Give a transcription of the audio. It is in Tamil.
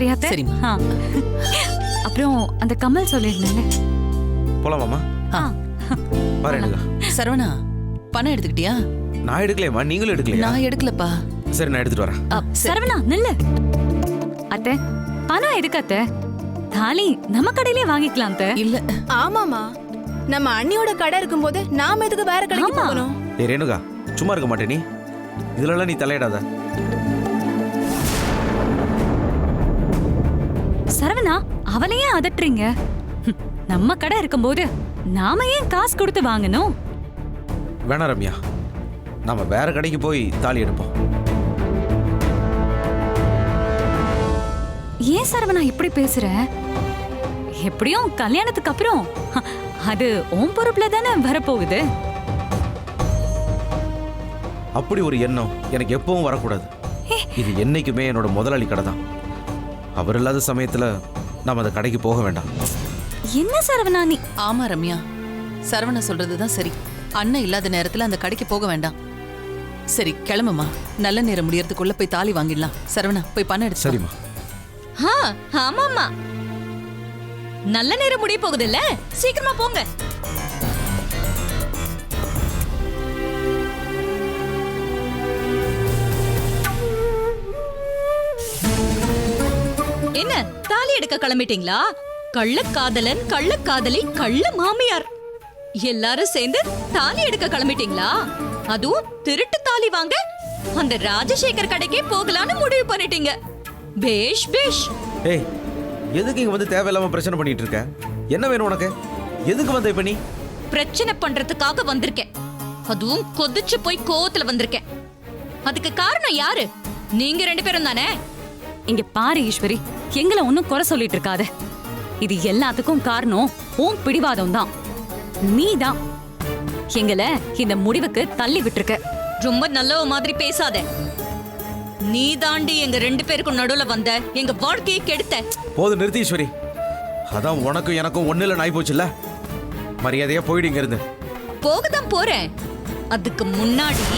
சரியா அத்தை? சரிம்மா. அப்புறம் அந்த கமல் சொல்லிருந்தேன். போலாமாமா? பாருங்க. சரவணா, பணம் எடுத்துக்கிட்டியா? நான் எடுக்கலையம்மா, நீங்களும் எடுக்கலையா? நான் எடுக்கலப்பா. சரி, நான் எடுத்துட்டு வரேன். சரவணா நில்லு. அத்தை, பணம் எதுக்கு அத்தை? தாலி நம்ம கடையிலே வாங்கிக்கலாம் அத்தை. இல்ல. ஆமாமா, நம்ம அண்ணியோட கடை இருக்கும்போது நாம எதுக்கு வேற கடைக்கு போகணும்? ஏய் ரேணுகா, சும்மா இருக்க மாட்டே நீ. இதுலலாம் நீ தலையிடாத. சரவணா, அவளையே அதட்டுறீங்க? நம்ம கடை இருக்கும்போது நாம ஏன் காசு கொடுத்து வாங்கணும்? வேணாம் ரம்யா, நாம வேற கடைக்கு போய் தாலி எடுப்போம். ஏன் சரவணா இப்படி பேசுற? எப்படியும் கல்யாணத்துக்கு அப்புறம் அது உன் பொறுப்புல தானே வரப்போகுது. அப்படி ஒரு எண்ணம் எனக்கு எப்பவும் வரக்கூடாது. இது என்னைக்குமே என்னோட முதலாளி கடை தான். அவர் இல்லாத சமயத்துல நாம அந்த கடைக்கு போக வேண்டாம். என்ன சரவணா நீ? ஆமா ரம்யா, சரவணா சொல்றதுதான் சரி. அண்ணன் இல்லாத நேரத்துல அந்த கடைக்கு போக வேண்டாம். சரி கிளம்புமா, நல்ல நேரம் முடியறதுக்குள்ள போய் தாலி வாங்கிடலாம். சரவணா, போய் பணம் எடுத்து. சரிம்மா. ஆமாமா, நல்ல நேரம் முடிய போகுது இல்ல, சீக்கிரமா போங்க. என்ன தாலி எடுக்க கிளம்பிட்டீங்களா? கள்ளக்காதலன், கள்ளக்காதலி, கள்ள மாமியார் எல்லாரும் சேர்ந்து தாலி எடுக்க கிளம்பிட்டீங்களா? அதுவும் திருட்டு தாலி வாங்க அந்த ராஜசேகர் கடைக்கே போகலான்னு முடிவு பண்ணிட்டீங்க. பேஷ் பேஷ். ஏய், எதுக்கு இங்க வந்து தேவையில்லாம பிரச்சனை பண்ணிட்டு இருக்க? என்ன வேணும் உனக்கு? எதுக்கு வந்த இப்ப நீ? பிரச்சனை பண்றதுக்காக வந்திருக்கேன். அதுவும் கொதிச்சு போய் கோவத்துல வந்திருக்கேன். அதுக்கு காரணம் யாரு? நீங்க ரெண்டு பேரும் தானே? இங்க பாரு ஈஸ்வரி, எங்களை ஒன்னும் குறை சொல்லிட்டு இருக்காத. இது எல்லாத்துக்கும் காரணம் உன் பிடிவாதம் தான். நீதான் எங்களை இந்த முடிவுக்கு தள்ளி விட்டுருக்க. ரொம்ப நல்ல மாதிரி பேசாத. நீ தாண்டி எங்க ரெண்டு பேருக்கும் நடுவுல வந்த எங்க வாழ்க்கையை கெடுத்த. போது நிறுத்தி ஈஸ்வரி. அதான் உனக்கும் எனக்கும் ஒண்ணு இல்ல நாய் போச்சுல்ல. மரியாதையா போயிடு இங்க இருந்து. போகதான் போறேன். அதுக்கு முன்னாடி